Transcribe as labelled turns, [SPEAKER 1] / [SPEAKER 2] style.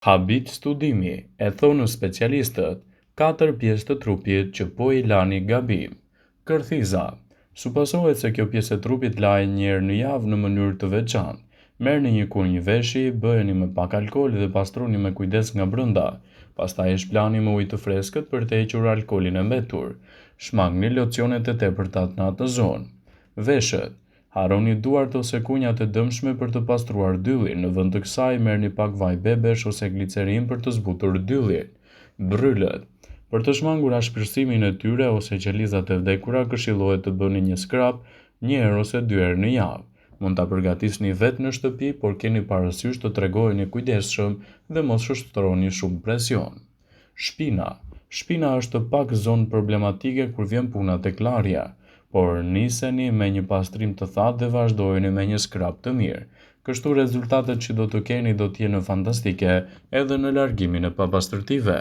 [SPEAKER 1] Habit studimi, e thonë specialistët, 4 pjesë të trupit që po i lani gabim. Kërthiza. Supozohet se kjo pjesë e trupit lahet një herë në javë në mënyrë të veçantë. Merrni një kunj veshi, bëheni me pak alkool dhe pastruni me kujdes nga brenda. Pastaj e shplani me ujë të freskët për të hequr alkoolin e mbetur. Shmangni locionet e tepërta në atë zonë. Veshët. Harroni duart ose kunjat e dëmshme për të pastruar dyllin. Në vend të kësaj merrni pak vaj bebesh ose glicerin për të zbutur dyllin. Brylët. Për të shmangur ashpërsimin e tyre ose qelizat e vdekura, këshillohet të bëni një skrap një herë ose 2 herë në javë. Mund ta përgatisni vetë në shtëpi, por keni parasysh të tregoheni kujdesshëm dhe mos shëtëroni shumë presion. Shpina. Shpina është pak zonë problematike kur vjen puna tek larja, por niseni me një pastrim të thatë dhe vazhdojeni me një skrap të mirë. Kështu rezultatet që do të keni do të jenë fantastike edhe në largimin e papastërtive.